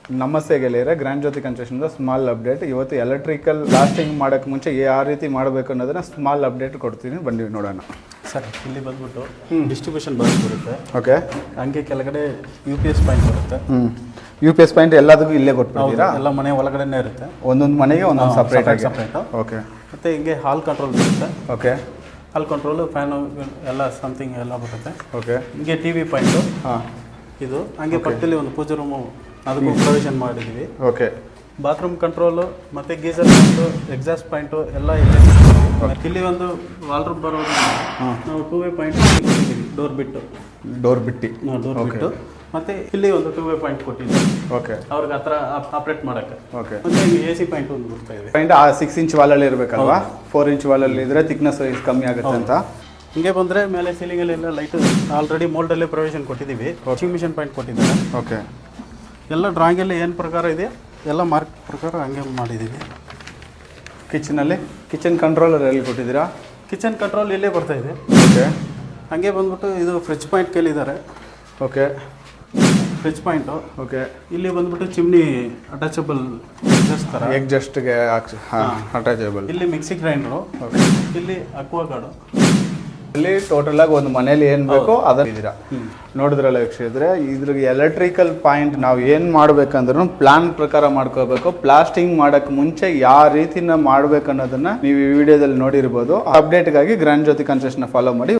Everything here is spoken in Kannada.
ನಮಸ್ತೆ ಗೆಳೆಯರೆ, ಗ್ರ್ಯಾಂಡ್ ಜ್ಯೋತಿ ಕನ್ಸ್ಟ್ರಕ್ಷನ್ ಸ್ಮಾಲ್ ಅಪ್ಡೇಟ್. ಇವತ್ತು ಎಲೆಕ್ಟ್ರಿಕಲ್ ಬ್ಲಾಸ್ಟಿಂಗ್ ಮಾಡೋಕ್ಕೆ ಮುಂಚೆ ಯಾವ ರೀತಿ ಮಾಡಬೇಕು ಅನ್ನೋದನ್ನ ಸ್ಮಾಲ್ ಅಪ್ಡೇಟ್ ಕೊಡ್ತೀನಿ, ಬನ್ನಿ ನೋಡೋಣ. ಸರ್, ಇಲ್ಲಿ ಬಂದ್ಬಿಟ್ಟು ಡಿಸ್ಟ್ರಿಬ್ಯೂಷನ್ ಬಾಕ್ಸ್ ಬರುತ್ತೆ. ಓಕೆ. ಹಂಗೆ ಕೆಳಗಡೆ UPS ಪಾಯಿಂಟ್ ಬರುತ್ತೆ. UPS ಪಾಯಿಂಟ್ ಎಲ್ಲದಕ್ಕೂ ಇಲ್ಲೇ ಕೊಟ್ಬಿಡ್ತೀರಾ? ಎಲ್ಲ ಮನೆ ಒಳಗಡೆನೇ ಇರುತ್ತೆ. ಒಂದೊಂದು ಮನೆಗೆ ಒಂದೊಂದು ಸಪ್ರೇಟ್. ಓಕೆ. ಮತ್ತೆ ಹಿಂಗೆ ಹಾಲ್ ಕಂಟ್ರೋಲ್ ಬರುತ್ತೆ. ಓಕೆ. ಹಾಲ್ ಕಂಟ್ರೋಲು, ಫ್ಯಾನು ಎಲ್ಲ ಸಮಥಿಂಗ್ ಎಲ್ಲ ಬರುತ್ತೆ. ಓಕೆ. ಹಿಂಗೆ TV ಪಾಯಿಂಟು. ಹಾಂ. ಇದು ಹಂಗೆ ಪಕ್ಕದಲ್ಲಿ ಒಂದು ಪೂಜೆ ರೂಮು, ಅದಕ್ಕೂ ಪ್ರೊವಿಷನ್ ಮಾಡಿದ್ದೀವಿ. ಓಕೆ. ಬಾತ್ರೂಮ್ ಕಂಟ್ರೋಲು ಮತ್ತು ಗೀಸರ್ ಪಾಯಿಂಟು, ಎಕ್ಸಾಸ್ಟ್ ಪಾಯಿಂಟು ಎಲ್ಲ ಇದೆ. ಇಲ್ಲಿ ಒಂದು ವಾಲ್ರೂಮ್ ಬರೋದು ನಾವು 2-ವೇ ಪಾಯಿಂಟ್ ಕೊಟ್ಟಿದ್ದೀವಿ, ಡೋರ್ ಬಿಟ್ಟು. ಡೋರ್ ಬಿಟ್ಟು ಮತ್ತೆ ಇಲ್ಲಿ ಒಂದು 2-ವೇ ಪಾಯಿಂಟ್ ಕೊಟ್ಟಿದ್ದೀವಿ. ಓಕೆ. ಅವ್ರಿಗೆ ಹತ್ರ ಆಪ್ರೇಟ್ ಮಾಡೋಕ್ಕೆ. ಓಕೆ. ಮತ್ತೆ AC ಪಾಯಿಂಟ್ ಒಂದು ಬರ್ತಾ ಇದೆ. ಪಾಯಿಂಟ್ 6 ಇಂಚ್ ವಾಲಲ್ಲಿ ಇರಬೇಕಲ್ವಾ? 4 ಇಂಚ್ ವಾಲಲ್ಲಿ ಇದ್ರೆ ಥಿಕ್ನೆಸ್ ಕಮ್ಮಿ ಆಗುತ್ತೆ ಅಂತ. ಹಿಂಗೆ ಬಂದರೆ ಮೇಲೆ ಸೀಲಿಂಗಲ್ಲೆಲ್ಲ ಲೈಟು ಆಲ್ರೆಡಿ ಮೋಲ್ಡಲ್ಲೇ ಪ್ರೊವಿಷನ್ ಕೊಟ್ಟಿದ್ದೀವಿ. ವಾಷಿಂಗ್ ಮಿಷನ್ ಪಾಯಿಂಟ್ ಕೊಟ್ಟಿದ್ದಾರೆ. ಓಕೆ. ಎಲ್ಲ ಡ್ರಾಯಿಂಗಲ್ಲಿ ಏನು ಪ್ರಕಾರ ಇದೆ ಎಲ್ಲ ಮಾರ್ಕ್ ಪ್ರಕಾರ ಹಂಗೆ ಮಾಡಿದ್ದೀವಿ. ಕಿಚನ್ ಕಂಟ್ರೋಲರ್ ಎಲ್ಲಿ ಕೊಟ್ಟಿದ್ದೀರಾ? ಕಿಚನ್ ಕಂಟ್ರೋಲ್ ಇಲ್ಲೇ ಬರ್ತಾ ಇದೆ. ಓಕೆ. ಹಂಗೆ ಬಂದ್ಬಿಟ್ಟು ಇದು ಫ್ರಿಜ್ ಪಾಯಿಂಟ್ ಕೇಳಿದ್ದಾರೆ. ಓಕೆ. Fridge point. ಓಕೆ. ಇಲ್ಲಿ ಬಂದ್ಬಿಟ್ಟು ಚಿಮ್ನಿ ಅಟ್ಯಾಚಬಲ್ ಥರ, ಎಗ್ಜಸ್ಟ್ಗೆ ಅಟ್ಯಾಚಬಲ್. ಇಲ್ಲಿ ಮಿಕ್ಸಿ ಗ್ರೈಂಡ್ರು. ಓಕೆ. ಇಲ್ಲಿ ಅಕ್ವಾ ಗಾರ್ಡು. ಇಲ್ಲಿ ಟೋಟಲ್ ಆಗಿ ಒಂದು ಮನೇಲಿ ಏನು ಬೇಕೋ ಅದನ್ನ ನೋಡಿದ್ರಲ್ಲ ವೀಕ್ಷಿಸಿದ್ರೆ, ಇದ್ರಿಗೆ ಎಲೆಕ್ಟ್ರಿಕಲ್ ಪಾಯಿಂಟ್ ನಾವು ಏನು ಮಾಡ್ಬೇಕಂದ್ರೂ ಪ್ಲಾನ್ ಪ್ರಕಾರ ಮಾಡ್ಕೋಬೇಕು. ಪ್ಲಾಸ್ಟಿಂಗ್ ಮಾಡೋಕ್ಕೆ ಮುಂಚೆ ಯಾವ ರೀತಿನ ಮಾಡ್ಬೇಕು ಅನ್ನೋದನ್ನ ನೀವು ಈ ವಿಡಿಯೋದಲ್ಲಿ ನೋಡಿರ್ಬೋದು. ಅಪ್ಡೇಟ್ಗಾಗಿ ಗ್ರ್ಯಾಂಡ್ ಜ್ಯೋತಿ ಕನ್ಸ್ಟ್ರಕ್ಷನ್ ಫಾಲೋ ಮಾಡಿ.